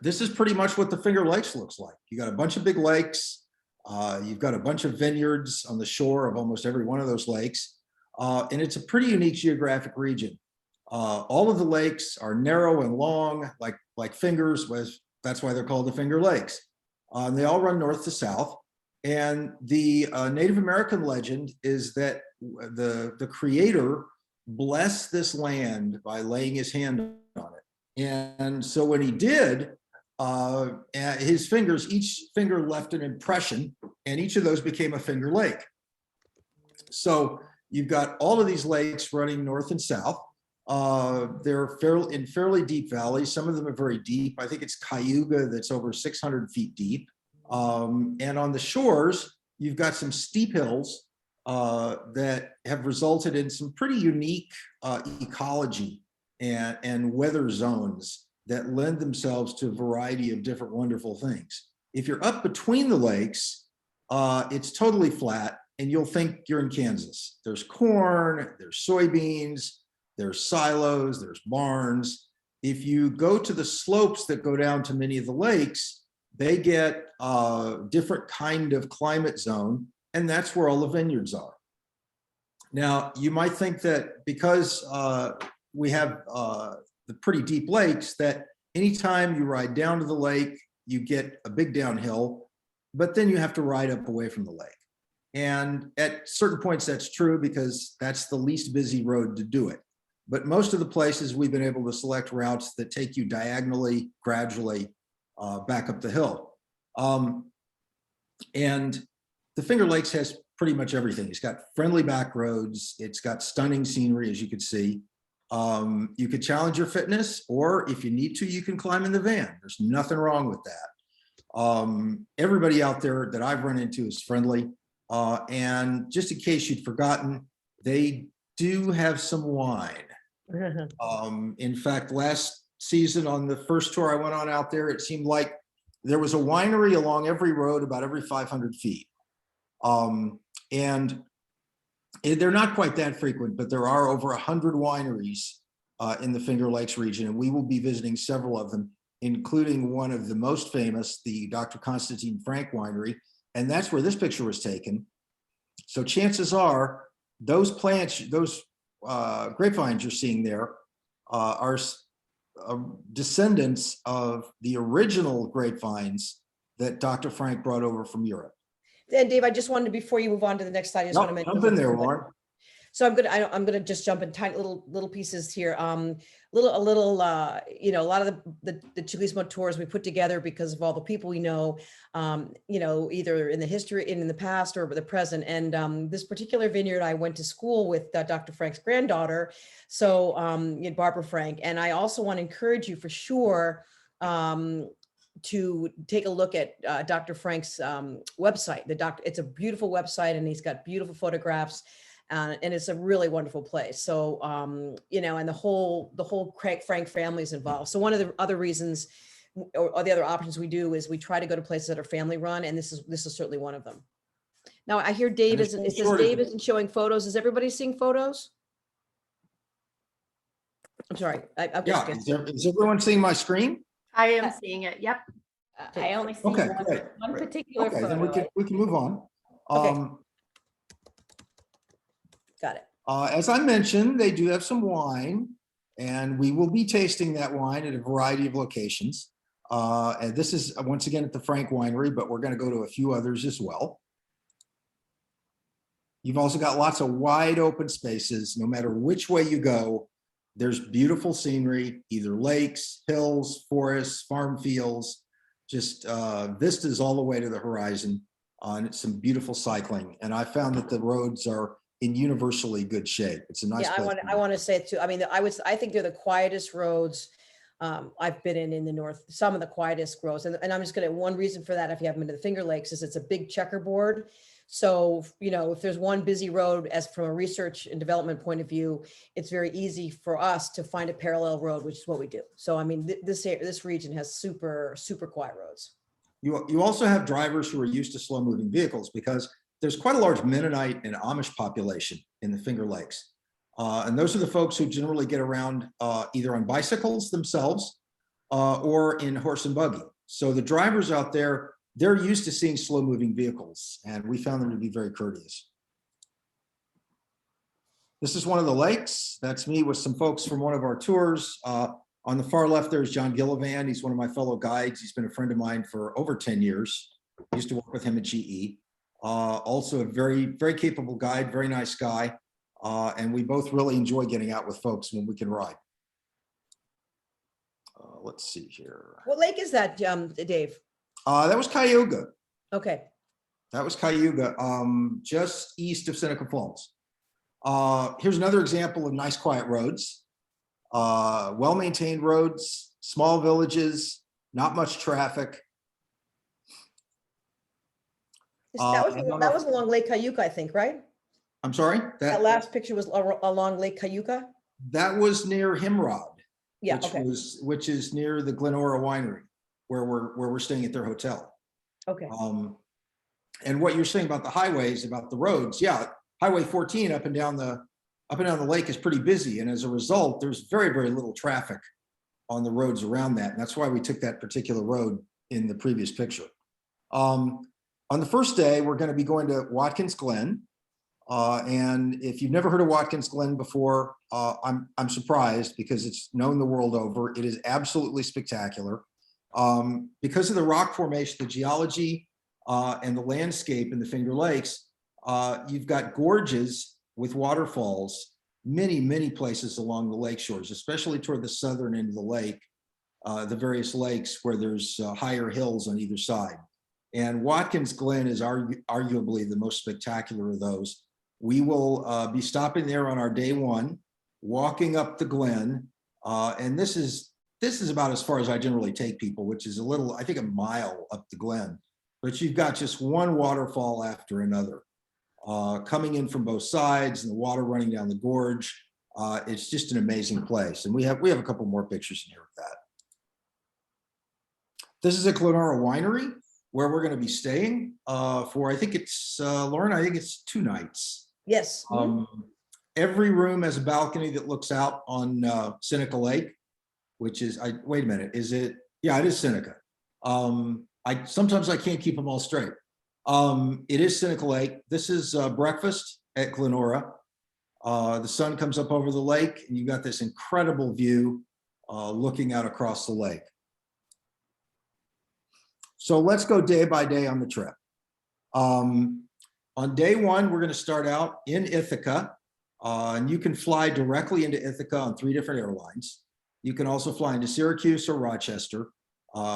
this is pretty much what the Finger Lakes looks like. You got a bunch of big lakes. You've got a bunch of vineyards on the shore of almost every one of those lakes. And it's a pretty unique geographic region. All of the lakes are narrow and long, like fingers. That's why they're called the Finger Lakes. They all run north to south. And the Native American legend is that the creator blessed this land by laying his hand on it. And so when he did, his fingers, each finger left an impression, and each of those became a Finger Lake. So you've got all of these lakes running north and south. They're in fairly deep valleys. Some of them are very deep. I think it's Cayuga that's over 600 feet deep. And on the shores, you've got some steep hills that have resulted in some pretty unique ecology and weather zones that lend themselves to a variety of different wonderful things. If you're up between the lakes, it's totally flat and you'll think you're in Kansas. There's corn, there's soybeans, there's silos, there's barns. If you go to the slopes that go down to many of the lakes, they get a different kind of climate zone, and that's where all the vineyards are. Now, you might think that because we have the pretty deep lakes, that anytime you ride down to the lake, you get a big downhill, but then you have to ride up away from the lake. And at certain points, that's true because that's the least busy road to do it. But most of the places we've been able to select routes that take you diagonally, gradually back up the hill. And the Finger Lakes has pretty much everything. It's got friendly back roads. It's got stunning scenery, as you could see. You could challenge your fitness, or if you need to, you can climb in the van. There's nothing wrong with that. Everybody out there that I've run into is friendly. And just in case you'd forgotten, they do have some wine. In fact, last season on the first tour I went on out there, it seemed like there was a winery along every road about every 500 feet. And they're not quite that frequent, but there are over 100 wineries in the Finger Lakes region, and we will be visiting several of them, including one of the most famous, the Dr. Constantine Frank Winery, and that's where this picture was taken. So chances are those plants, those grapevines you're seeing there are descendants of the original grapevines that Dr. Frank brought over from Europe. And Dave, I just wanted to, before you move on to the next slide, I just want to mention. Jump in there, Warren. So I'm gonna just jump in tiny little pieces here. You know, a lot of the Turismo tours we put together because of all the people we know, you know, either in the history, in the past or the present. And this particular vineyard, I went to school with Dr. Frank's granddaughter, so Barbara Frank. And I also want to encourage you for sure to take a look at Dr. Frank's website. It's a beautiful website, and he's got beautiful photographs. And it's a really wonderful place. So, you know, and the whole Frank family is involved. So one of the other reasons, or the other options we do, is we try to go to places that are family run, and this is certainly one of them. Now I hear Dave isn't showing photos. Is everybody seeing photos? I'm sorry. Yeah, is everyone seeing my screen? I am seeing it. Yep. I only see Okay, one particular okay, photo. then we can move on. Okay. Got it. As I mentioned, they do have some wine, and we will be tasting that wine at a variety of locations. And this is once again at the Frank Winery, but we're going to go to a few others as well. You've also got lots of wide open spaces. No matter which way you go, there's beautiful scenery, either lakes, hills, forests, farm fields, just vistas all the way to the horizon, and some beautiful cycling. And I found that the roads are in universally good shape. It's a nice place. I want to say it too. I mean, I think they're the quietest roads I've been in the north, some of the quietest roads. And I'm just going to, one reason for that, if you haven't been to the Finger Lakes, is it's a big checkerboard. So, you know, if there's one busy road, as from a research and development point of view, it's very easy for us to find a parallel road, which is what we do. So, I mean, this region has super, super quiet roads. You also have drivers who are used to slow moving vehicles, because there's quite a large Mennonite and Amish population in the Finger Lakes. And those are the folks who generally get around either on bicycles themselves, or in horse and buggy. So the drivers out there, they're used to seeing slow moving vehicles, and we found them to be very courteous. This is one of the lakes. That's me with some folks from one of our tours. On the far left, there's John Gillivan. He's one of my fellow guides. He's been a friend of mine for over 10 years. I used to work with him at GE. Also a very, very capable guide, very nice guy. And we both really enjoy getting out with folks when we can ride. Let's see here. What lake is that, Dave? That was Cayuga. Okay. That was Cayuga, just east of Seneca Falls. Here's another example of nice, quiet roads. Well-maintained roads, small villages, not much traffic. That was along Lake Cayuga, I think, right? I'm sorry? That last picture was along Lake Cayuga? That was near Himrod. Yeah, which okay. which is near the Glenora Winery, where we're staying at their hotel. Okay. And what you're saying about the highways, about the roads, yeah, Highway 14 up and down the lake is pretty busy, and as a result, there's very, very little traffic on the roads around that, and that's why we took that particular road in the previous picture. On the first day, we're going to be going to Watkins Glen, and if you've never heard of Watkins Glen before, I'm surprised, because it's known the world over. It is absolutely spectacular. Because of the rock formation, the geology, and the landscape in the Finger Lakes, you've got gorges with waterfalls, many, many places along the lake shores, especially toward the southern end of the lake, the various lakes where there's higher hills on either side. And Watkins Glen is arguably the most spectacular of those. We will be stopping there on our day one, walking up the Glen, and this is about as far as I generally take people, which is I think a mile up the Glen. But you've got just one waterfall after another, coming in from both sides, and the water running down the gorge. It's just an amazing place, and we have a couple more pictures in here of that. This is a Glenora Winery, where we're going to be staying for, I think it's, Lauren, I think it's 2 nights. Yes. Every room has a balcony that looks out on Seneca Lake, which is, wait a minute, is it? Yeah, it is Seneca. Sometimes I can't keep them all straight. It is Seneca Lake. This is breakfast at Glenora. The sun comes up over the lake, and you got this incredible view looking out across the lake. So let's go day by day on the trip. On day one, we're going to start out in Ithaca, and you can fly directly into Ithaca on 3 different airlines. You can also fly into Syracuse or Rochester,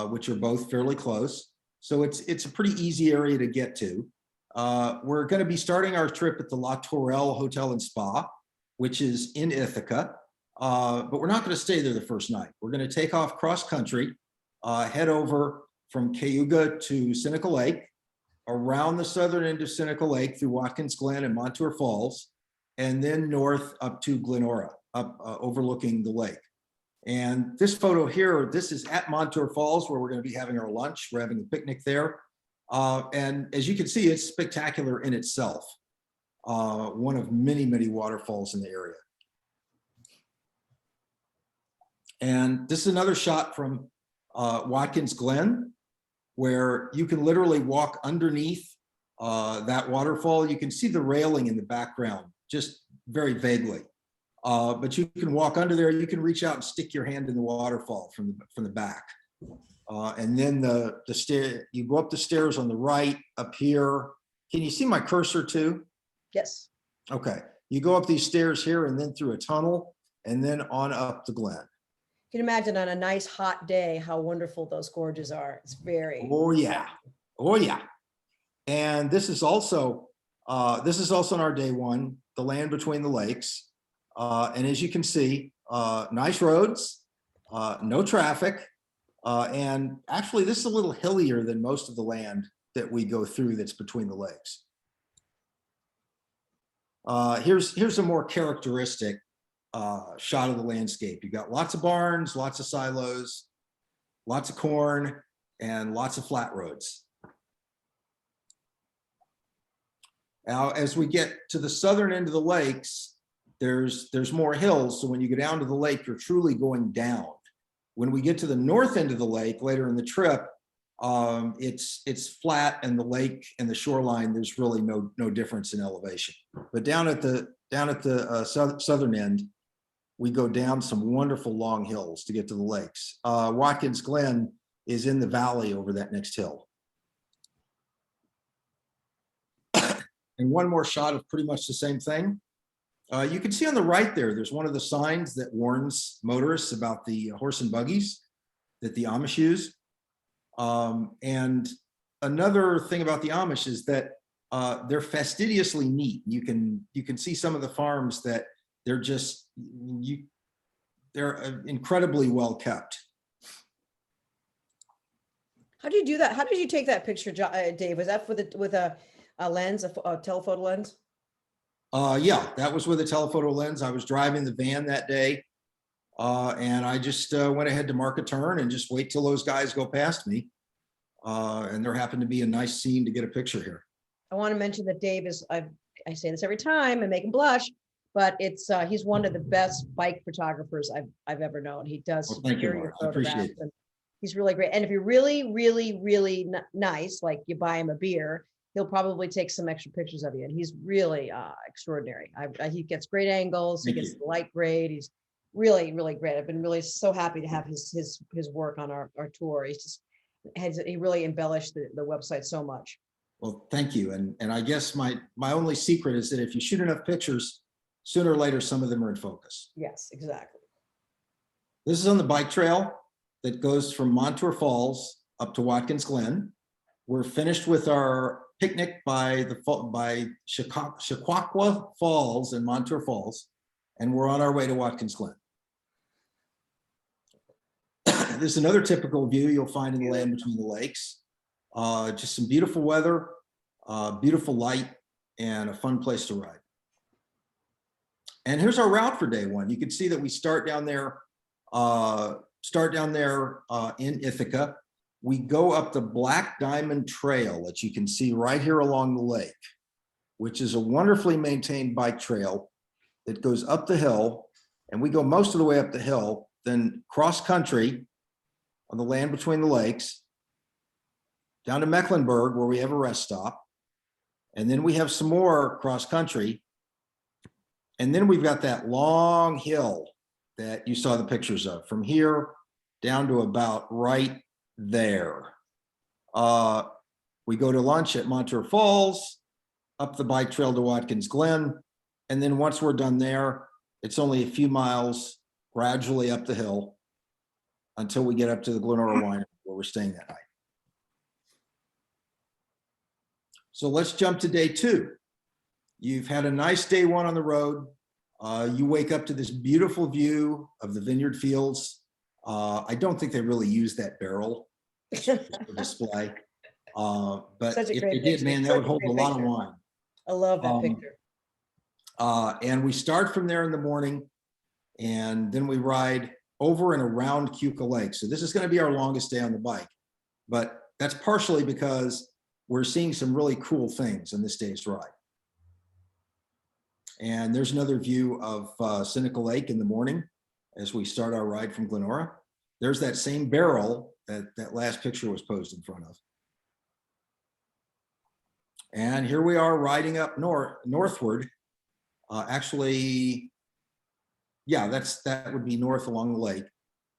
which are both fairly close. So it's a pretty easy area to get to. We're going to be starting our trip at the La Tourelle Hotel and Spa, which is in Ithaca, but we're not going to stay there the first night. We're going to take off cross country, head over from Cayuga to Seneca Lake, around the southern end of Seneca Lake through Watkins Glen and Montour Falls, and then north up to Glenora, overlooking the lake. And this photo here, this is at Montour Falls, where we're going to be having our lunch. We're having a picnic there. And as you can see, it's spectacular in itself. One of many, many waterfalls in the area. And this is another shot from Watkins Glen, where you can literally walk underneath that waterfall. You can see the railing in the background, just very vaguely. But you can walk under there. You can reach out and stick your hand in the waterfall from the back. And then the stair, you go up the stairs on the right up here. Can you see my cursor too? Yes. Okay. You go up these stairs here, and then through a tunnel, and then on up the Glen. You can imagine on a nice hot day how wonderful those gorges are. It's very. Oh yeah. Oh yeah. And this is also on our day one, the land between the lakes. And as you can see, nice roads, no traffic. And actually, this is a little hillier than most of the land that we go through that's between the lakes. Here's a more characteristic shot of the landscape. You got lots of barns, lots of silos, lots of corn, and lots of flat roads. Now, as we get to the southern end of the lakes, there's more hills. So when you go down to the lake, you're truly going down, When we get to the north end of the lake later in the trip, it's flat, and the lake and the shoreline, there's really no difference in elevation. But down at the southern end, we go down some wonderful long hills to get to the lakes. Watkins Glen is in the valley over that next hill. And one more shot of pretty much the same thing. You can see on the right there's one of the signs that warns motorists about the horse and buggies that the Amish use. And another thing about the Amish is that they're fastidiously neat. You can see some of the farms that they're incredibly well kept. How do you do that? How did you take that picture, Dave? Was that with a lens, a telephoto lens? Yeah, that was with a telephoto lens. I was driving the van that day, and I just went ahead to mark a turn and just wait till those guys go past me. And there happened to be a nice scene to get a picture here. I want to mention that Dave is, I say this every time and make him blush, but he's one of the best bike photographers I've ever known. He does Well, thank you, superior Mark. I appreciate photographs, it. and he's really great. And if you're really, really, really nice, like you buy him a beer, he'll probably take some extra pictures of you. And he's really extraordinary. He gets great angles. He Thank gets you. the light great. He's really, really great. I've been really so happy to have his work on our tour. He really embellished the website so much. Well, thank you. And I guess my only secret is that if you shoot enough pictures, sooner or later, some of them are in focus. Yes, exactly. This is on the bike trail that goes from Montour Falls up to Watkins Glen. We're finished with our picnic by Chautauqua Falls and Montour Falls, and we're on our way to Watkins Glen. This is another typical view you'll find in the land between the lakes. Just some beautiful weather, beautiful light, and a fun place to ride. And here's our route for day one. You can see that we start down there in Ithaca. We go up the Black Diamond Trail that you can see right here along the lake, which is a wonderfully maintained bike trail that goes up the hill, and we go most of the way up the hill, then cross country on the land between the lakes, down to Mecklenburg, where we have a rest stop. And then we have some more cross country. And then we've got that long hill that you saw the pictures of from here down to about right there. We go to lunch at Montour Falls, up the bike trail to Watkins Glen. And then once we're done there, it's only a few miles gradually up the hill until we get up to the Glenora Winery, where we're staying that night. So let's jump to day two. You've had a nice day one on the road. You wake up to this beautiful view of the vineyard fields. I don't think they really use that barrel for display. But Such a if great they did, picture. man, that Such would a hold a great lot of picture. wine. I love that picture. And we start from there in the morning, and then we ride over and around Keuka Lake. So this is going to be our longest day on the bike, but that's partially because we're seeing some really cool things on this day's ride. And there's another view of Seneca Lake in the morning as we start our ride from Glenora. There's that same barrel that last picture was posed in front of. And here we are riding up northward. Actually, yeah, that would be north along the lake.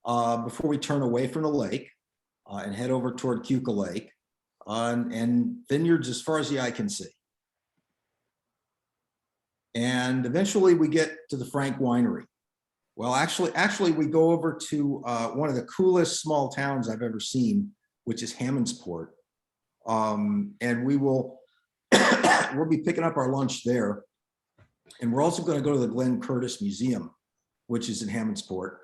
Before we turn away from the lake and head over toward Keuka Lake, and vineyards as far as the eye can see. And eventually we get to the Frank Winery. Well, actually we go over to one of the coolest small towns I've ever seen, which is Hammondsport. And we'll be picking up our lunch there. And we're also going to go to the Glenn Curtis Museum, which is in Hammondsport.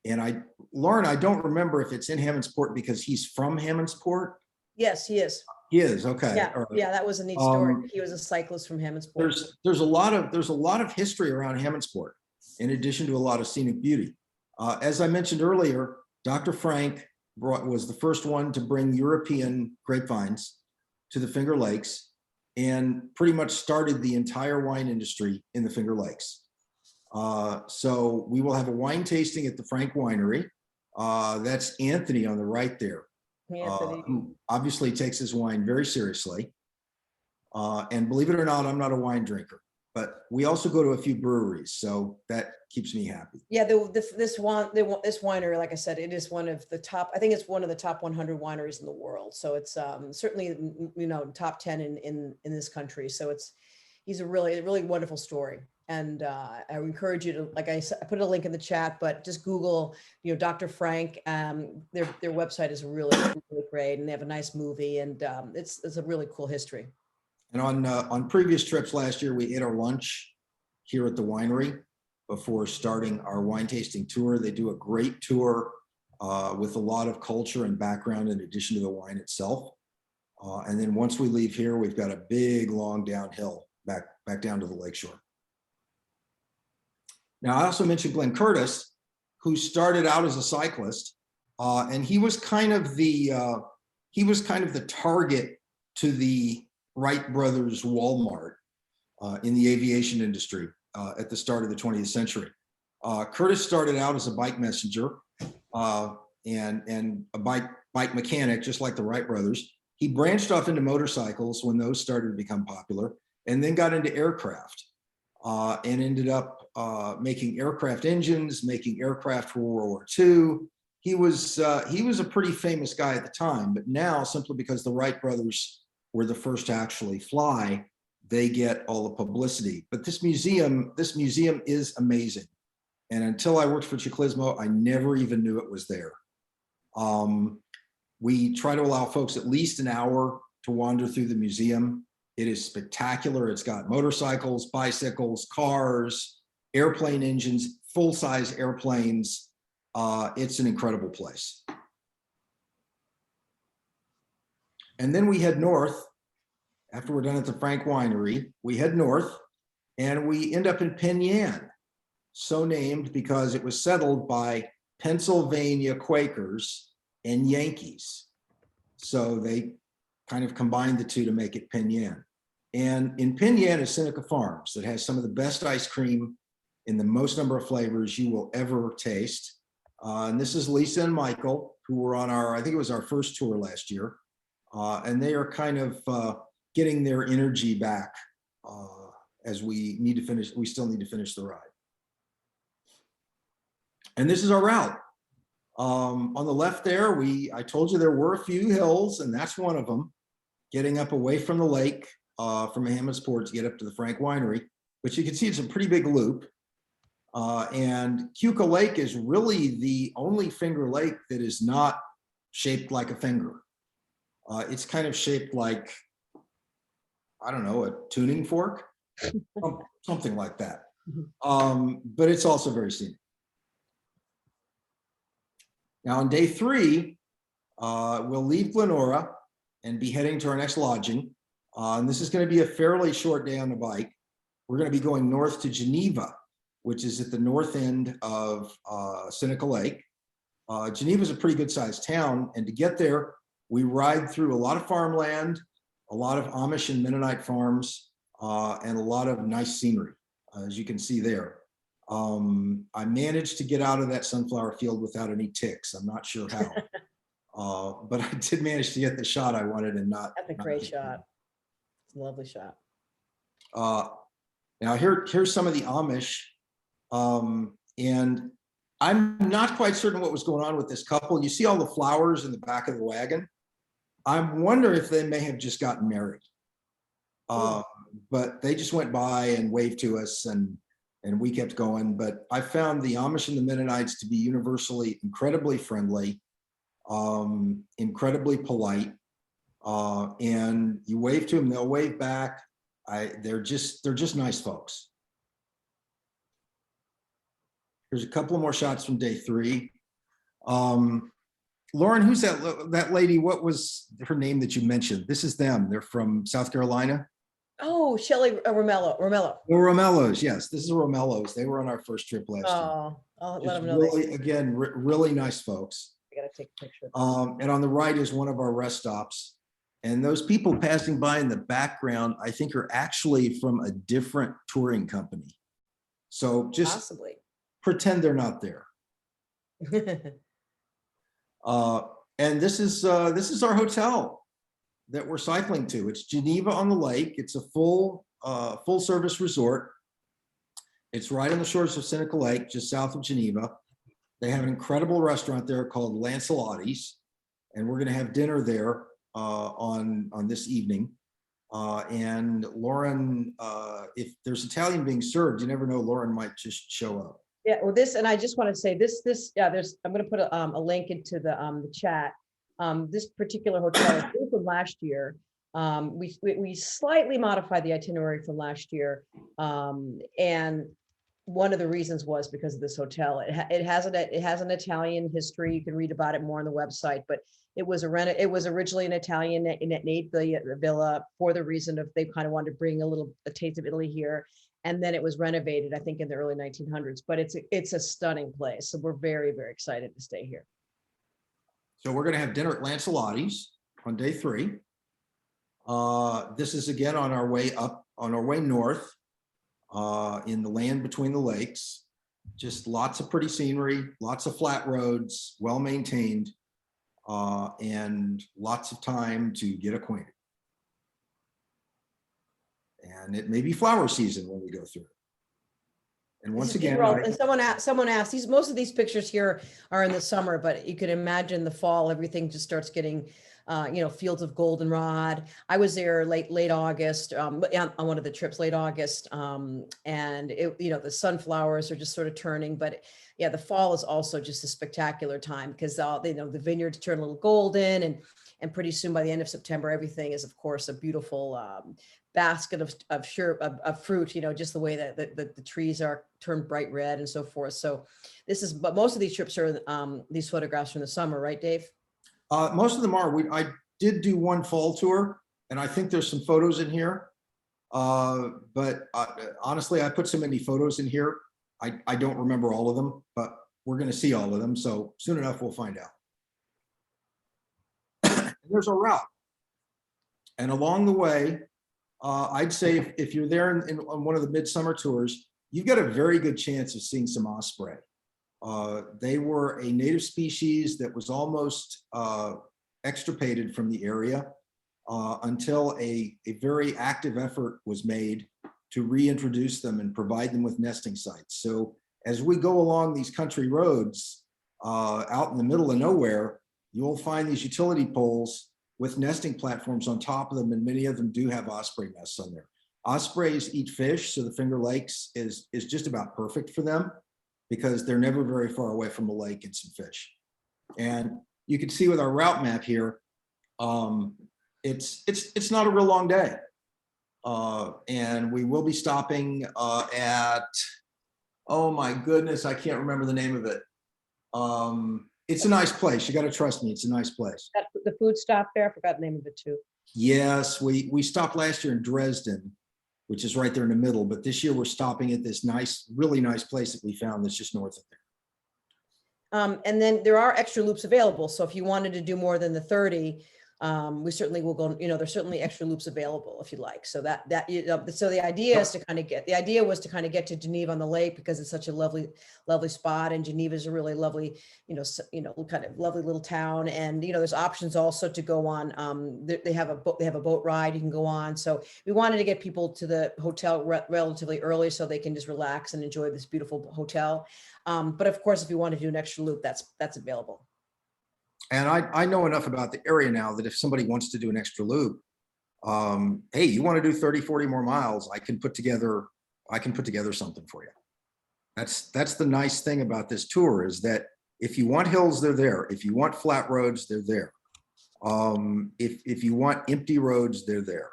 And Lauren, I don't remember if it's in Hammondsport because he's from Hammondsport. Yes, he is. He is, okay. Yeah, All right. yeah, that was a neat story. He was a cyclist from Hammondsport. There's a lot of history around Hammondsport, in addition to a lot of scenic beauty. As I mentioned earlier, Dr. Frank was the first one to bring European grapevines to the Finger Lakes and pretty much started the entire wine industry in the Finger Lakes. So we will have a wine tasting at the Frank Winery. That's Anthony on the right there, Anthony. who obviously takes his wine very seriously. And believe it or not, I'm not a wine drinker, but we also go to a few breweries, so that keeps me happy. Yeah, this winery, like I said, it is one of the top, I think it's one of the top 100 wineries in the world. So it's certainly, top 10 in this country. So he's a really wonderful story. And I encourage you to, like I said, I put a link in the chat, but just Google, Dr. Frank. Their website is really great, and they have a nice movie, and it's a really cool history. And on previous trips last year, we ate our lunch here at the winery before starting our wine tasting tour. They do a great tour with a lot of culture and background in addition to the wine itself. And then once we leave here, we've got a big long downhill back down to the lakeshore. Now, I also mentioned Glenn Curtis, who started out as a cyclist, and he was kind of the target to the Wright brothers Walmart in the aviation industry at the start of the 20th century. Curtis started out as a bike messenger and a bike mechanic, just like the Wright brothers. He branched off into motorcycles when those started to become popular, and then got into aircraft and ended up making aircraft engines, making aircraft for World War II. He was a pretty famous guy at the time, but now, simply because the Wright brothers were the first to actually fly, they get all the publicity. But this museum is amazing. And until I worked for Chiclismo, I never even knew it was there. We try to allow folks at least an hour to wander through the museum. It is spectacular. It's got motorcycles, bicycles, cars, airplane engines, full-size airplanes. It's an incredible place. And then we head north. After we're done at the Frank Winery, we head north and we end up in Penn Yan, so named because it was settled by Pennsylvania Quakers and Yankees. So they kind of combined the two to make it Penn Yan. And in Penn Yan is Seneca Farms, that has some of the best ice cream in the most number of flavors you will ever taste. And this is Lisa and Michael, who were on I think it was our first tour last year. And they are kind of getting their energy back as we still need to finish the ride. And this is our route. On the left there, I told you there were a few hills, and that's one of them, getting up away from the lake from Hammondsport to get up to the Frank Winery. But you can see it's a pretty big loop. And Keuka Lake is really the only finger lake that is not shaped like a finger. It's kind of shaped like, I don't know, a tuning fork, something like that. But it's also very scenic. Now on day 3, we'll leave Glenora and be heading to our next lodging. And this is going to be a fairly short day on the bike. We're going to be going north to Geneva, which is at the north end of Seneca Lake. Geneva is a pretty good sized town. And to get there, we ride through a lot of farmland, a lot of Amish and Mennonite farms, and a lot of nice scenery, as you can see there. I managed to get out of that sunflower field without any ticks. I'm not sure how, but I did manage to get the shot I wanted and not. That's a great shot. It's a lovely shot. Now here's some of the Amish, and I'm not quite certain what was going on with this couple. You see all the flowers in the back of the wagon. I wonder if they may have just gotten married, but they just went by and waved to us, and we kept going. But I found the Amish and the Mennonites to be universally incredibly friendly, incredibly polite, and you wave to them, they'll wave back. They're just nice folks. There's a couple more shots from day 3. Lauren, who's that lady? What was her name that you mentioned? This is them. They're from South Carolina. Oh, Shelley Romello. The Romellos, yes. This is the Romellos. They were on our first trip last year. Oh, I'll let them know. Really, again, really nice folks. I gotta take a picture. And on the right is one of our rest stops. And those people passing by in the background, I think, are actually from a different touring company. So just Possibly. pretend they're not there. And this is our hotel that we're cycling to. It's Geneva on the Lake. It's a full service resort. It's right on the shores of Seneca Lake, just south of Geneva. They have an incredible restaurant there called Lancelotti's, and we're going to have dinner there on this evening. And Lauren, if there's Italian being served, you never know, Lauren might just show up. Yeah, well, and I just want to say yeah, I'm going to put a link into the chat. This particular hotel is from last year. We slightly modified the itinerary from last year. And one of the reasons was because of this hotel. It has an Italian history. You can read about it more on the website, but it was originally an Italian Nate villa for the reason of they kind of wanted to bring a taste of Italy here. And then it was renovated, I think, in the early 1900s, but it's a stunning place. So we're very, very excited to stay here. So we're going to have dinner at Lancelotti's on day 3. This is again on our way north in the land between the lakes. Just lots of pretty scenery, lots of flat roads, well maintained, and lots of time to get acquainted. And it may be flower season when we go through it. And once again, and someone asked, most of these pictures here are in the summer, but you can imagine the fall, everything just starts getting, fields of goldenrod. I was there late August, on one of the trips, late August, and the sunflowers are just sort of turning. But yeah, the fall is also just a spectacular time because the vineyards turn a little golden, and pretty soon by the end of September, everything is, of course, a beautiful basket of fruit, just the way that the trees are turned bright red and so forth. So but most of these trips are these photographs from the summer, right, Dave? Most of them are. I did do one fall tour, and I think there's some photos in here. But honestly, I put so many photos in here, I don't remember all of them, but we're going to see all of them. So soon enough, we'll find out. There's a route. And along the way, I'd say if you're there on one of the midsummer tours, you've got a very good chance of seeing some osprey. They were a native species that was almost extirpated from the area until a very active effort was made to reintroduce them and provide them with nesting sites. So as we go along these country roads out in the middle of nowhere, you'll find these utility poles with nesting platforms on top of them, and many of them do have osprey nests on there. Ospreys eat fish, so the Finger Lakes is just about perfect for them because they're never very far away from a lake and some fish. And you can see with our route map here, it's not a real long day. And we will be stopping at, oh my goodness, I can't remember the name of it. It's a nice place. You got to trust me. It's a nice place. The food stop there. I forgot the name of it too. Yes, we stopped last year in Dresden, which is right there in the middle. But this year we're stopping at this really nice place that we found that's just north of there. And then there are extra loops available. So if you wanted to do more than the 30, we certainly will go, there's certainly extra loops available if you like. So so the idea is the idea was to kind of get to Geneva on the Lake because it's such a lovely spot. And Geneva is a really lovely, kind of lovely little town. And, there's options also to go on. They have a boat ride you can go on. So we wanted to get people to the hotel relatively early so they can just relax and enjoy this beautiful hotel. But of course, if you want to do an extra loop, that's available. And I know enough about the area now that if somebody wants to do an extra loop, hey, you want to do 30, 40 more miles, I can put together something for you. That's the nice thing about this tour is that if you want hills, they're there. If you want flat roads, they're there. If you want empty roads, they're there.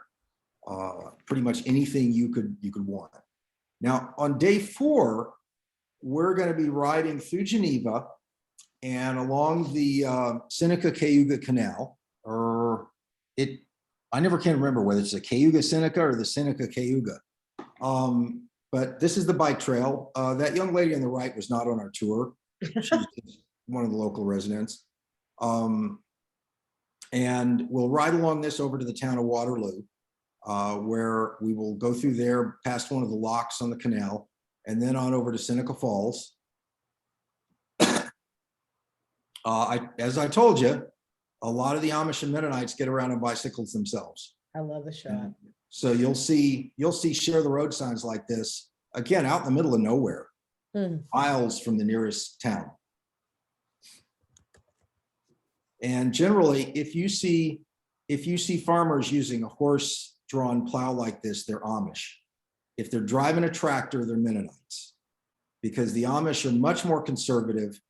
Pretty much anything you could want. Now on day 4, we're going to be riding through Geneva and along the Seneca-Cayuga Canal, I never can remember whether it's the Cayuga-Seneca or the Seneca-Cayuga. But this is the bike trail. That young lady on the right was not on our tour. She's one of the local residents. And we'll ride along this over to the town of Waterloo, where we will go through there past one of the locks on the canal and then on over to Seneca Falls. As I told you, a lot of the Amish and Mennonites get around on bicycles themselves. I love the shot. And so you'll see share the road signs like this, again, out in the middle of nowhere, miles from the nearest town. And generally, if you see farmers using a horse-drawn plow like this, they're Amish. If they're driving a tractor, they're Mennonites, because the Amish are much more conservative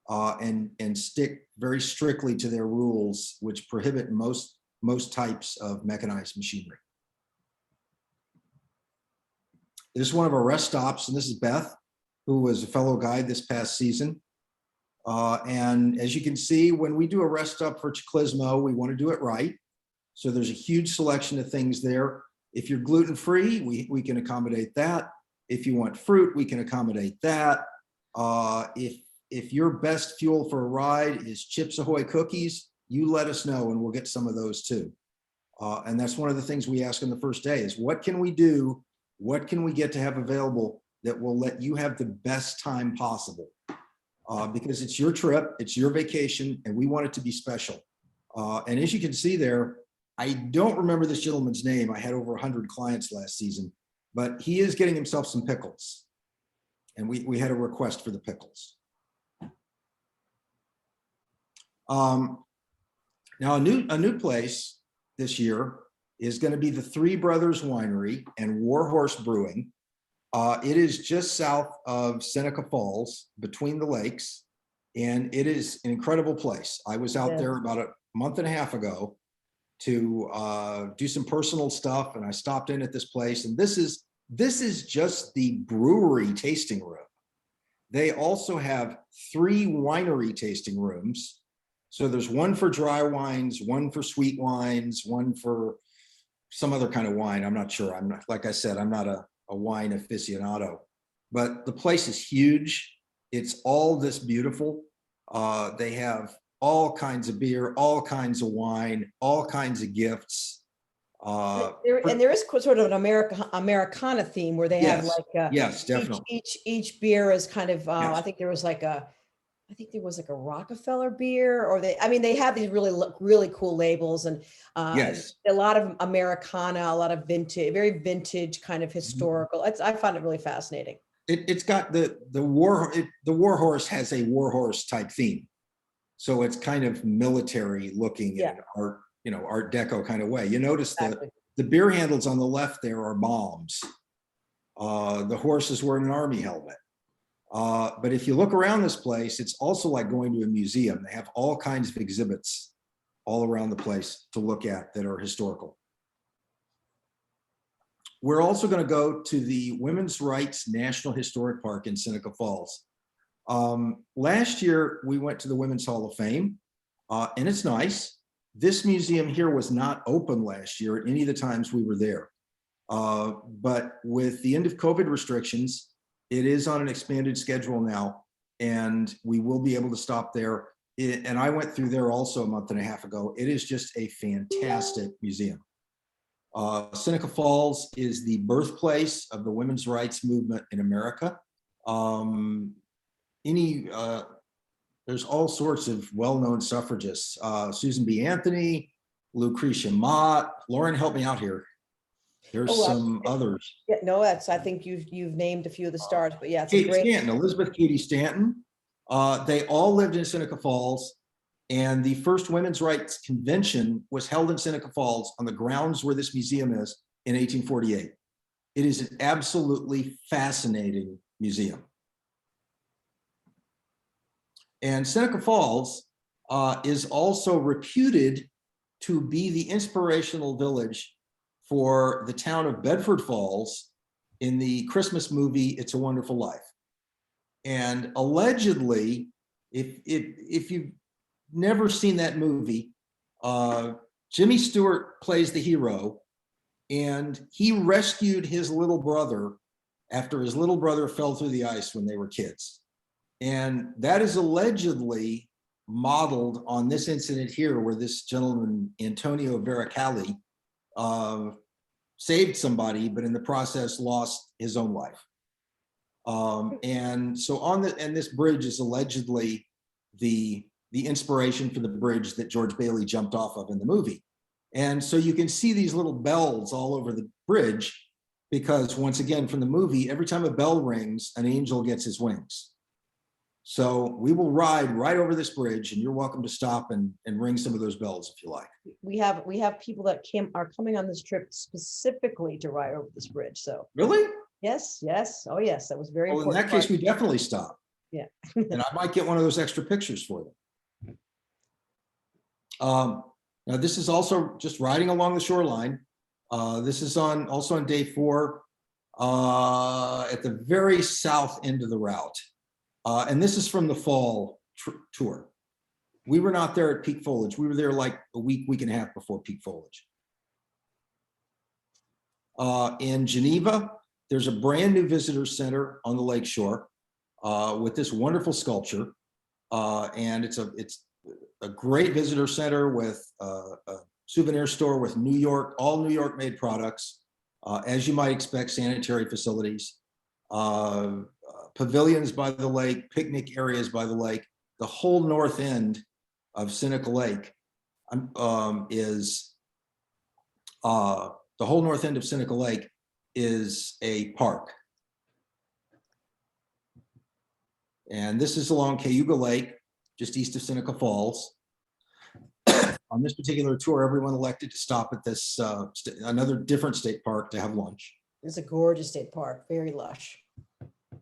and stick very strictly to their rules, which prohibit most types of mechanized machinery. This is one of our rest stops, and this is Beth, who was a fellow guide this past season. And as you can see, when we do a rest stop for Chiclismo, we want to do it right. So there's a huge selection of things there. If you're gluten-free, we can accommodate that. If you want fruit, we can accommodate that. If your best fuel for a ride is Chips Ahoy cookies, you let us know and we'll get some of those too. And that's one of the things we ask on the first day is, what can we do? What can we get to have available that will let you have the best time possible? Because it's your trip, it's your vacation, and we want it to be special. And as you can see there, I don't remember this gentleman's name. I had over 100 clients last season, but he is getting himself some pickles. And we had a request for the pickles. Now a new place this year is going to be the Three Brothers Winery and Warhorse Brewing. It is just south of Seneca Falls, between the lakes, and it is an incredible place. I was out there about a month and a half ago to do some personal stuff, and I stopped in at this place, and this is just the brewery tasting room. They also have 3 winery tasting rooms. So there's one for dry wines, one for sweet wines, one for some other kind of wine. I'm not sure. I'm not, like I said, I'm not a wine aficionado, but the place is huge. It's all this beautiful. They have all kinds of beer, all kinds of wine, all kinds of gifts. There is sort of an Americana theme where they have like yes, definitely. Each beer is kind of Yes. I think there was like a Rockefeller beer, or they have these really cool labels, and Yes. a lot of Americana, a lot of vintage, very vintage kind of historical. I find it really fascinating. It's got the Warhorse has a Warhorse type theme, so it's kind of military looking in an Art Deco kind of way. You notice the beer handles on the left there are bombs. The horse is wearing an army helmet. But if you look around this place, it's also like going to a museum. They have all kinds of exhibits all around the place to look at that are historical. We're also going to go to the Women's Rights National Historic Park in Seneca Falls. Last year, we went to the Women's Hall of Fame, and it's nice. This museum here was not open last year at any of the times we were there. But with the end of COVID restrictions, it is on an expanded schedule now, and we will be able to stop there. And I went through there also a month and a half ago. It is just a fantastic museum. Seneca Falls is the birthplace of the women's rights movement in America. There's all sorts of well-known suffragists. Susan B. Anthony, Lucretia Mott. Lauren, help me out here. There's some others. Yeah, no, I think you've named a few of the stars, but yeah, it's Kate a great. Stanton, Elizabeth Cady Stanton. They all lived in Seneca Falls, and the first women's rights convention was held in Seneca Falls on the grounds where this museum is in 1848. It is an absolutely fascinating museum. And Seneca Falls is also reputed to be the inspirational village for the town of Bedford Falls in the Christmas movie, It's a Wonderful Life. And allegedly, if you've never seen that movie, Jimmy Stewart plays the hero, and he rescued his little brother after his little brother fell through the ice when they were kids. And that is allegedly modeled on this incident here, where this gentleman, Antonio Veracali, saved somebody, but in the process lost his own life. And so and this bridge is allegedly the the inspiration for the bridge that George Bailey jumped off of in the movie. And so you can see these little bells all over the bridge because once again, from the movie, every time a bell rings, an angel gets his wings. So we will ride right over this bridge and you're welcome to stop and ring some of those bells if you like. We have people that are coming on this trip specifically to ride over this bridge. So Really? yes, oh yes, that was very Well, in important. that case, we definitely stop. Yeah. And I might get one of those extra pictures for them. Now this is also just riding along the shoreline. This is also on day 4 at the very south end of the route. And this is from the fall tour. We were not there at peak foliage. We were there like a week and a half before peak foliage. In Geneva, there's a brand new visitor center on the lakeshore with this wonderful sculpture. And it's a great visitor center with a souvenir store with all New York made products, as you might expect, sanitary facilities, pavilions by the lake, picnic areas by the lake. The whole north end of Seneca Lake is a park. And this is along Cayuga Lake, just east of Seneca Falls. On this particular tour, everyone elected to stop at this another different state park to have lunch. It's a gorgeous state park, very lush.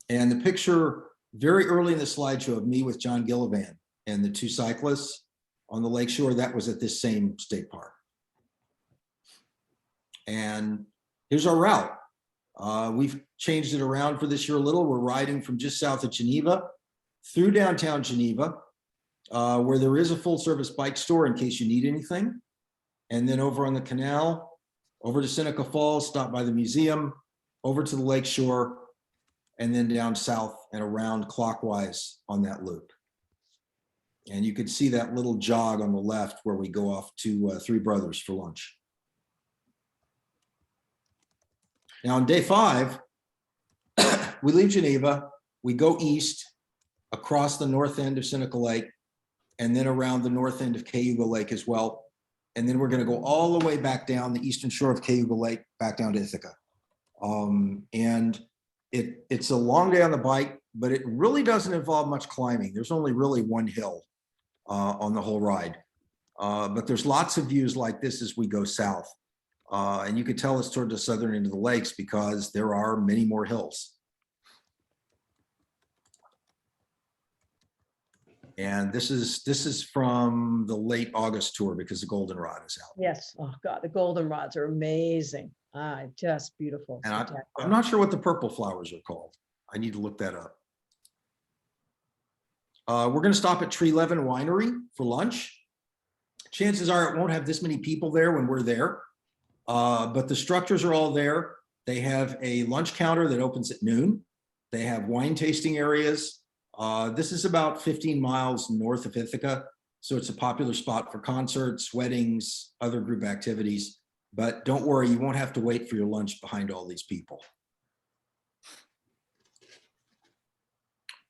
And the picture very early in the slideshow of me with John Gillivan and the 2 cyclists on the lakeshore, that was at this same state park. And here's our route. We've changed it around for this year a little. We're riding from just south of Geneva through downtown Geneva, where there is a full service bike store in case you need anything. And then over on the canal, over to Seneca Falls, stop by the museum, over to the lakeshore, and then down south and around clockwise on that loop. And you can see that little jog on the left where we go off to Three Brothers for lunch. Now on day 5, we leave Geneva, we go east across the north end of Seneca Lake, and then around the north end of Cayuga Lake as well. And then we're gonna go all the way back down the eastern shore of Cayuga Lake, back down to Ithaca. And it's a long day on the bike, but it really doesn't involve much climbing. There's only really one hill on the whole ride. But there's lots of views like this as we go south. And you could tell it's toward the southern end of the lakes because there are many more hills. And this is from the late August tour because the goldenrod is out. Yes. Oh God, the goldenrods are amazing. Just beautiful. And I'm not sure what the purple flowers are called. I need to look that up. We're going to stop at Tree Levin Winery for lunch. Chances are it won't have this many people there when we're there, but the structures are all there. They have a lunch counter that opens at noon. They have wine tasting areas. This is about 15 miles north of Ithaca, so it's a popular spot for concerts, weddings, other group activities. But don't worry, you won't have to wait for your lunch behind all these people.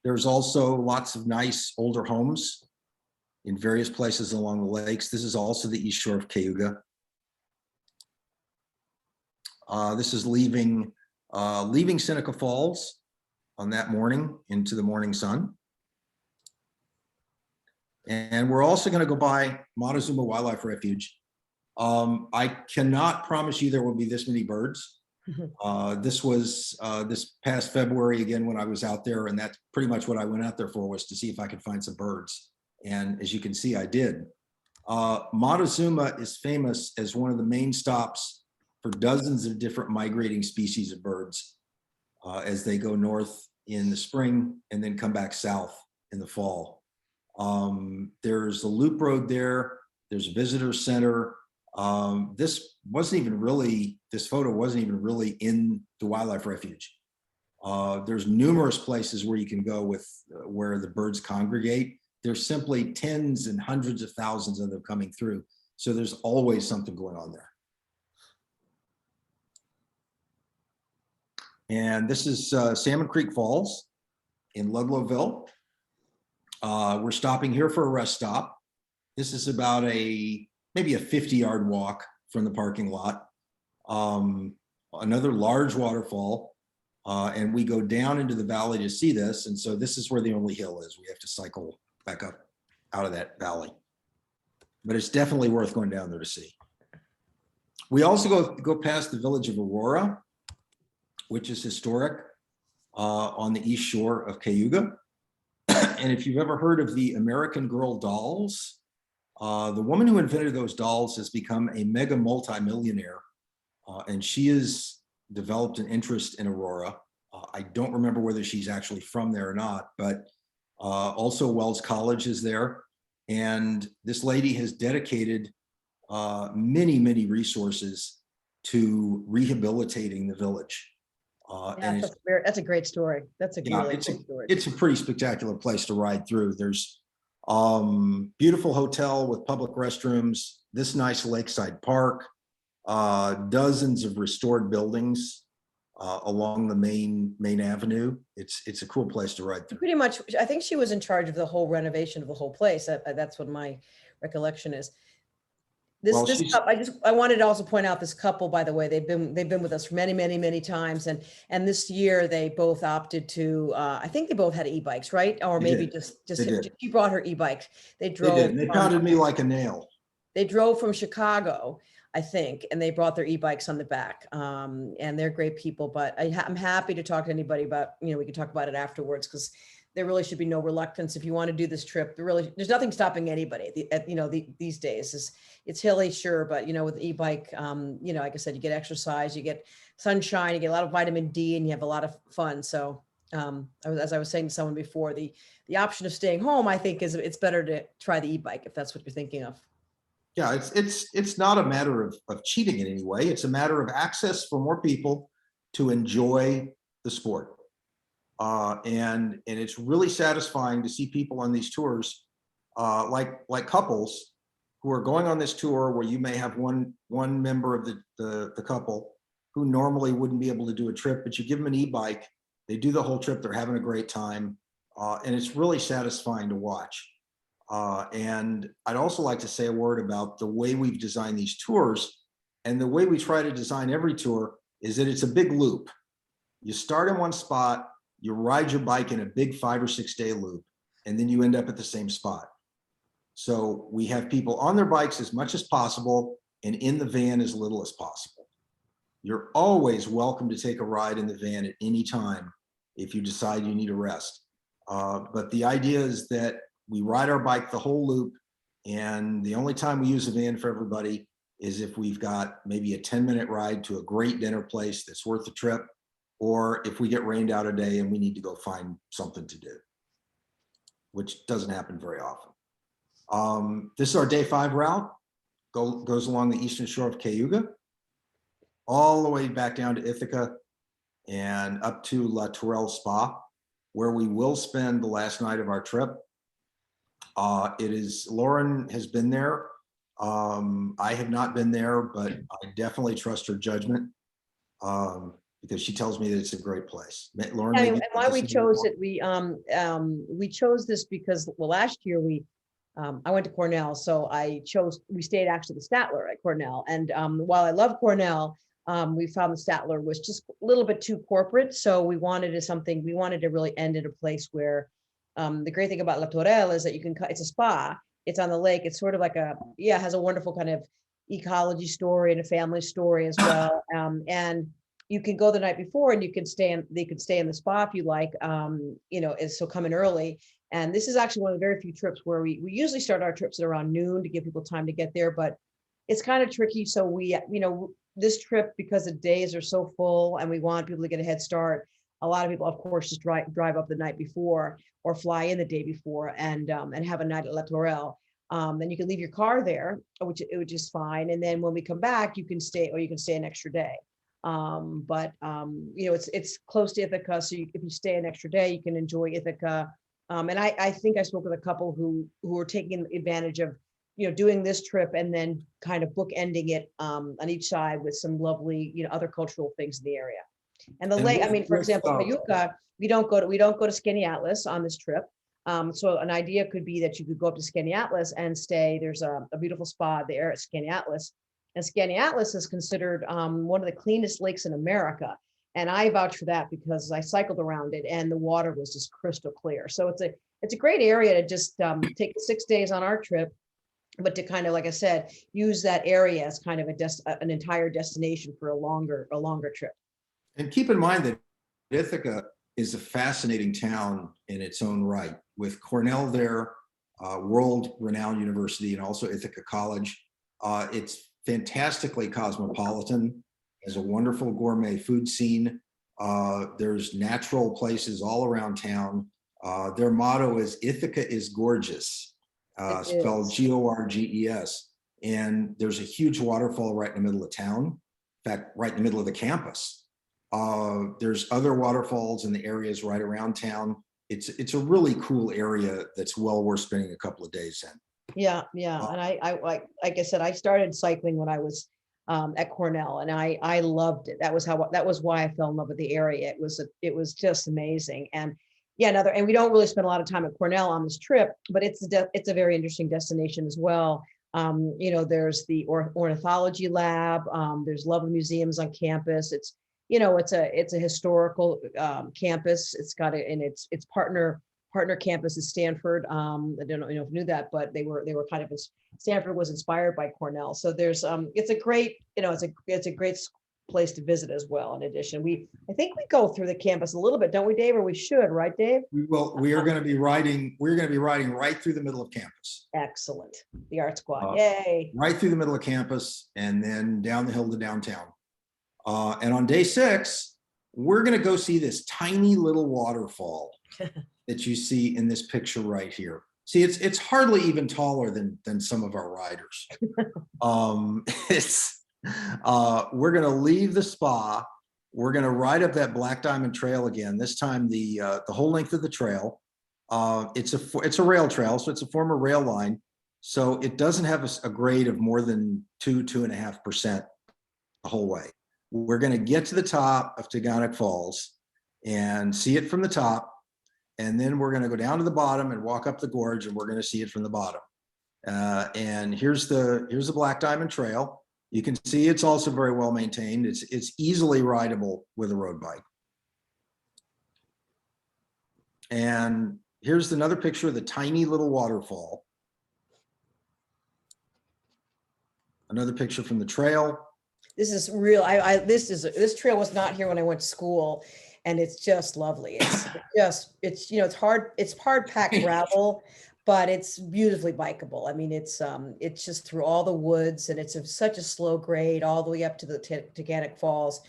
There's also lots of nice older homes in various places along the lakes. This is also the east shore of Cayuga. This is leaving Seneca Falls on that morning into the morning sun. And we're also going to go by Montezuma Wildlife Refuge. I cannot promise you there will be this many birds. This was this past February again when I was out there, and that's pretty much what I went out there for, was to see if I could find some birds. And as you can see, I did. Montezuma is famous as one of the main stops for dozens of different migrating species of birds as they go north in the spring and then come back south in the fall. There's a loop road there. There's a visitor center. This photo wasn't even really in the wildlife refuge. There's numerous places where you can go where the birds congregate. There's simply tens and hundreds of thousands of them coming through. So there's always something going on there. And this is Salmon Creek Falls in Ludlowville. We're stopping here for a rest stop. This is about maybe a 50-yard walk from the parking lot. Another large waterfall, and we go down into the valley to see this. And so this is where the only hill is. We have to cycle back up out of that valley, but it's definitely worth going down there to see. We also go past the village of Aurora, which is historic, on the east shore of Cayuga. And if you've ever heard of the American Girl dolls, the woman who invented those dolls has become a mega multi-millionaire, and she has developed an interest in Aurora. I don't remember whether she's actually from there or not, but also Wells College is there. And this lady has dedicated many resources to rehabilitating the village. And That's a great story. That's a really great story. It's a pretty spectacular place to ride through. There's beautiful hotel with public restrooms, this nice lakeside park, dozens of restored buildings along the main avenue. It's a cool place to ride through. Pretty much, I think she was in charge of the whole renovation of the whole place. That's what my recollection is. This couple, I wanted to also point out this couple, by the way. They've been with us for many times, and this year they both opted to. I think they both had e-bikes, right? Or maybe just she brought her e-bike. They drove. They did. They pounded me like a nail. They drove from Chicago, I think, and they brought their e-bikes on the back. And they're great people. But I'm happy to talk to anybody about. We can talk about it afterwards, because there really should be no reluctance if you want to do this trip. There's nothing stopping anybody. These days it's hilly, sure, but with the e-bike, like I said, you get exercise, you get sunshine, you get a lot of vitamin D, and you have a lot of fun. So as I was saying to someone before, the option of staying home, I think it's better to try the e-bike if that's what you're thinking of. Yeah, it's not a matter of cheating in any way. It's a matter of access for more people to enjoy the sport. And it's really satisfying to see people on these tours, like couples who are going on this tour where you may have one member of the couple who normally wouldn't be able to do a trip, but you give them an e-bike, they do the whole trip, they're having a great time, and it's really satisfying to watch. And I'd also like to say a word about the way we've designed these tours, and the way we try to design every tour is that it's a big loop. You start in one spot, you ride your bike in a big 5 or 6 day loop, and then you end up at the same spot. So we have people on their bikes as much as possible and in the van as little as possible. You're always welcome to take a ride in the van at any time if you decide you need a rest. But the idea is that we ride our bike the whole loop, and the only time we use the van for everybody is if we've got maybe a 10-minute ride to a great dinner place that's worth the trip, or if we get rained out a day and we need to go find something to do, which doesn't happen very often. This is our day 5 route, goes along the eastern shore of Cayuga, all the way back down to Ithaca and up to La Tourelle Spa, where we will spend the last night of our trip. Lauren has been there. I have not been there, but I definitely trust her judgment. Because she tells me that it's a great place. Lauren, and why we chose it, we chose this because, well, last year I went to Cornell, so we stayed actually the Statler at Cornell. And while I love Cornell, we found the Statler was just a little bit too corporate. So we wanted to really end at a place where the great thing about La Tourelle is that it's a spa, it's on the lake. It's sort of like has a wonderful kind of ecology story and a family story as well. And you can go the night before and they could stay in the spa if you like, so come in early. And this is actually one of the very few trips where we usually start our trips at around noon to give people time to get there, but it's kind of tricky. So this trip, because the days are so full and we want people to get a head start, a lot of people, of course, just drive up the night before or fly in the day before and have a night at La Tourelle. Then you can leave your car there, which is fine. And then when we come back, you can stay an extra day. It's close to Ithaca, so if you stay an extra day, you can enjoy Ithaca. And I think I spoke with a couple who are taking advantage of doing this trip and then kind of bookending it on each side with some lovely other cultural things in the area. And the lake, for example, Cayuga, we don't go to Skinny Atlas on this trip. So an idea could be that you could go up to Skaneateles and stay. There's a beautiful spa there at Skaneateles. And Skaneateles is considered one of the cleanest lakes in America. And I vouch for that because I cycled around it and the water was just crystal clear. So it's a great area to just take 6 days on our trip, but to kind of, like I said, use that area as kind of an entire destination for a longer trip. And keep in mind that Ithaca is a fascinating town in its own right, with Cornell there, world-renowned university, and also Ithaca College. It's fantastically cosmopolitan, has a wonderful gourmet food scene. There's natural places all around town. Their motto is Ithaca is gorgeous, spelled Gorges. And there's a huge waterfall right in the middle of town. In fact, right in the middle of the campus. There's other waterfalls in the areas right around town. It's a really cool area that's well worth spending a couple of days in. Yeah. And I like I said, I started cycling when I was at Cornell, and I loved it. That was why I fell in love with the area. It was just amazing. And yeah, and we don't really spend a lot of time at Cornell on this trip, but it's a very interesting destination as well. There's the ornithology lab. There's lovely museums on campus. It's a historical campus. It's got its partner campus is Stanford. I don't know if you knew that, but they were kind of, Stanford was inspired by Cornell. So there's it's a great place to visit as well. In addition, I think we go through the campus a little bit, don't we, Dave? Or we should, right, Dave? We will. We are going to be riding. We're going to be riding right through the middle of campus. Excellent. The art squad. Yay. Right through the middle of campus, and then down the hill to downtown. And on day 6, we're going to go see this tiny little waterfall that you see in this picture right here. See, it's hardly even taller than some of our riders. We're going to leave the spa. We're going to ride up that Black Diamond Trail again. This time the whole length of the trail. It's a rail trail, so it's a former rail line. So it doesn't have a grade of more than 2.5% the whole way. We're going to get to the top of Taughannock Falls and see it from the top. And then we're going to go down to the bottom and walk up the gorge, and we're going to see it from the bottom. And here's the Black Diamond Trail. You can see it's also very well maintained. It's easily rideable with a road bike. And here's another picture of the tiny little waterfall. Another picture from the trail. This is real. This trail was not here when I went to school, and it's just lovely. It's hard packed gravel, but it's beautifully bikeable. I mean, it's just through all the woods, and it's such a slow grade all the way up to the Taughannock Falls.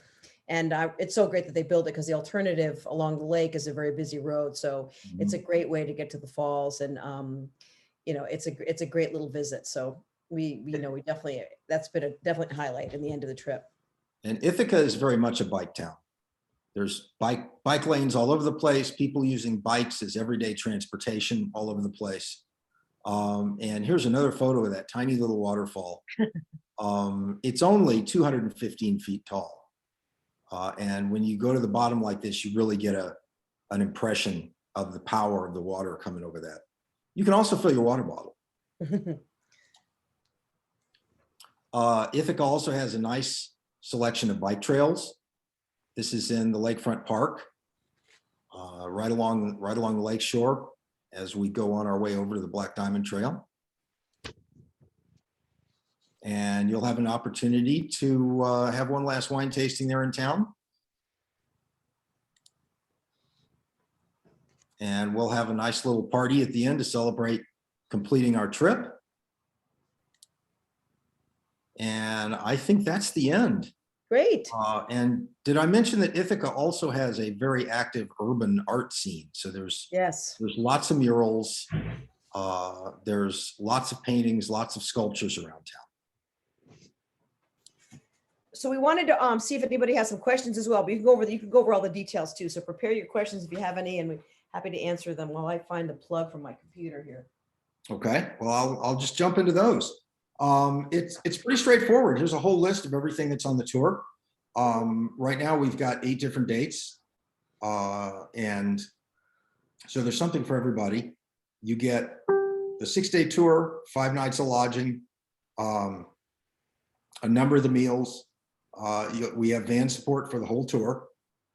And it's so great that they built it, because the alternative along the lake is a very busy road. So it's a great way to get to the falls, and it's a great little visit. So we definitely, that's been a definite highlight in the end of the trip. And Ithaca is very much a bike town. There's bike lanes all over the place, people using bikes as everyday transportation all over the place. And here's another photo of that tiny little waterfall. It's only 215 feet tall. And when you go to the bottom like this, you really get an impression of the power of the water coming over that. You can also fill your water bottle. Ithaca also has a nice selection of bike trails. This is in the Lakefront Park, right along the lake shore as we go on our way over to the Black Diamond Trail. And you'll have an opportunity to have one last wine tasting there in town. And we'll have a nice little party at the end to celebrate completing our trip. And I think that's the end. Great. And did I mention that Ithaca also has a very active urban art scene? So there's lots of murals. There's lots of paintings, lots of sculptures around town. So we wanted to see if anybody has some questions as well, but you can go over all the details too. So prepare your questions if you have any, and we're happy to answer them while I find the plug from my computer here. Okay, well, I'll just jump into those. It's pretty straightforward. Here's a whole list of everything that's on the tour. Right now we've got 8 different dates. And so there's something for everybody. You get the 6-day tour, 5 nights of lodging, a number of the meals. We have van support for the whole tour.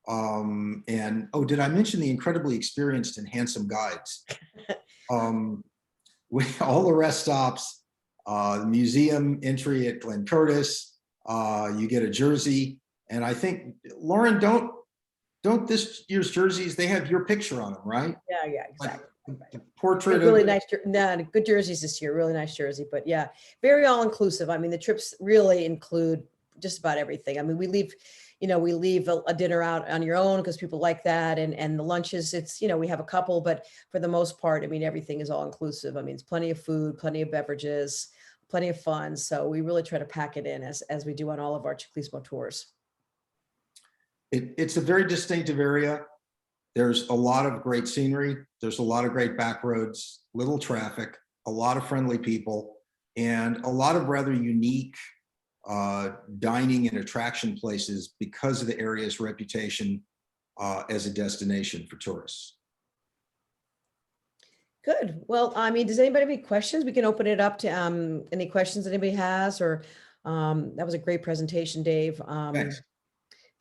And oh, did I mention the incredibly experienced and handsome guides? With all the rest stops, the museum entry at Glen Curtis, you get a jersey. And I think, Lauren, don't this year's jerseys, they have your picture on them, right? Yeah, exactly. The portrait Really of, nice, good jerseys this year, really nice jersey, but yeah, very all inclusive. I mean, the trips really include just about everything. I mean, we leave a dinner out on your own because people like that. And the lunches, it's, we have a couple, but for the most part, I mean, everything is all inclusive. I mean, it's plenty of food, plenty of beverages, plenty of fun. So we really try to pack it in as we do on all of our Ciclismo tours. it's a very distinctive area. There's a lot of great scenery. There's a lot of great back roads, little traffic, a lot of friendly people, and a lot of rather unique dining and attraction places because of the area's reputation as a destination for tourists. Good. Well, I mean, does anybody have any questions? We can open it up to any questions anybody has, or that was a great presentation, Dave. Thanks.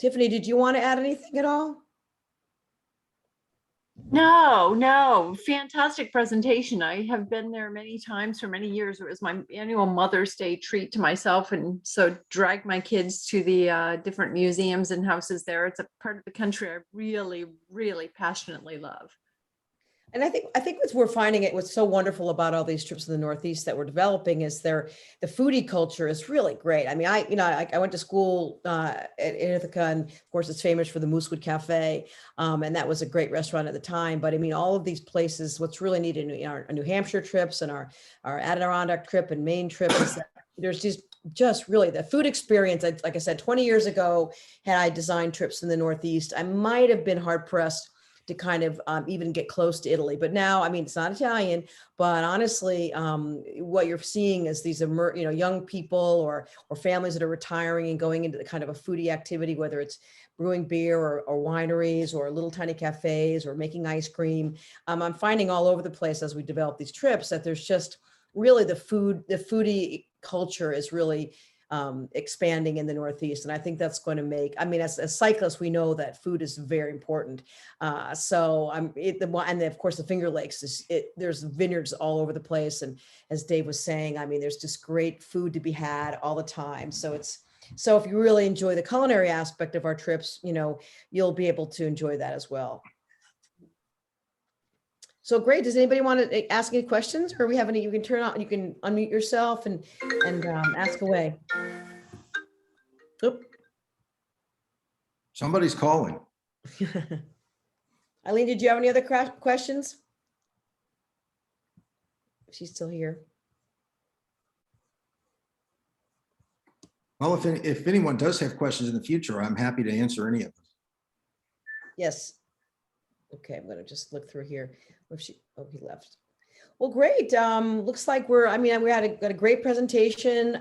Tiffany, did you want to add anything at all? No, fantastic presentation. I have been there many times for many years. It was my annual Mother's Day treat to myself, and so drag my kids to the different museums and houses there. It's a part of the country I really, really passionately love. And I think what we're finding what's so wonderful about all these trips in the Northeast that we're developing is the foodie culture is really great. I mean, I went to school at Ithaca, and of course it's famous for the Moosewood Cafe. And that was a great restaurant at the time. But I mean, all of these places, what's really neat in our New Hampshire trips and our Adirondack trip and Maine trip is that there's just really the food experience. Like I said, 20 years ago, had I designed trips in the Northeast, I might have been hard pressed to kind of even get close to Italy. But now, I mean, it's not Italian, but honestly, what you're seeing is these young people or families that are retiring and going into the kind of a foodie activity, whether it's brewing beer or wineries or little tiny cafes or making ice cream. I'm finding all over the place as we develop these trips that there's just really the foodie culture is really expanding in the Northeast. And I think that's going to make, I mean, as cyclists, we know that food is very important. And of course the Finger Lakes there's vineyards all over the place. And as Dave was saying, I mean, there's just great food to be had all the time. So if you really enjoy the culinary aspect of our trips, you'll be able to enjoy that as well. So great. Does anybody want to ask any questions, or we have any? You can unmute yourself and ask away. Oop. Somebody's calling. Eileen, did you have any other questions? She's still here. Well, if anyone does have questions in the future, I'm happy to answer any of them. Yes. Okay, I'm going to just look through here. He left. Well, great. Looks like we had a great presentation.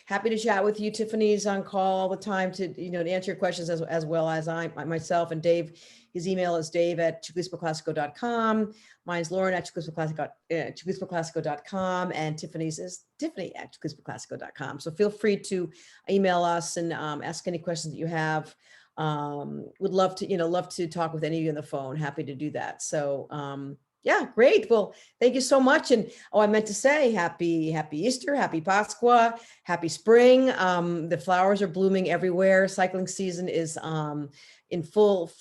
Happy to chat with you. Tiffany's on call all the time to answer your questions as well as myself and Dave. His email is dave@ciclismoclassico.com. Mine's lauren@ciclismoclassico.com, and Tiffany's is tiffany@ciclismoclassico.com. So feel free to email us and ask any questions that you have. Would love to talk with any of you on the phone. Happy to do that. So yeah, great. Well, thank you so much. And I meant to say happy Easter, happy Pasqua, happy spring. The flowers are blooming everywhere. Cycling season is in full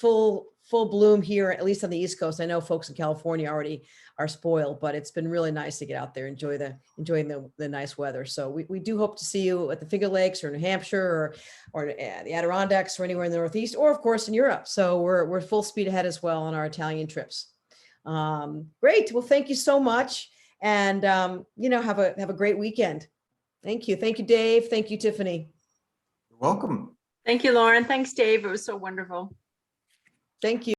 bloom here, at least on the East Coast. I know folks in California already are spoiled, but it's been really nice to get out there, enjoying the nice weather. So we do hope to see you at the Finger Lakes or New Hampshire or the Adirondacks or anywhere in the Northeast, or of course in Europe. So we're full speed ahead as well on our Italian trips. Great. Well, thank you so much. And, have a great weekend. Thank you. Thank you, Dave. Thank you, Tiffany. You're welcome. Thank you, Lauren. Thanks, Dave. It was so wonderful. Thank you.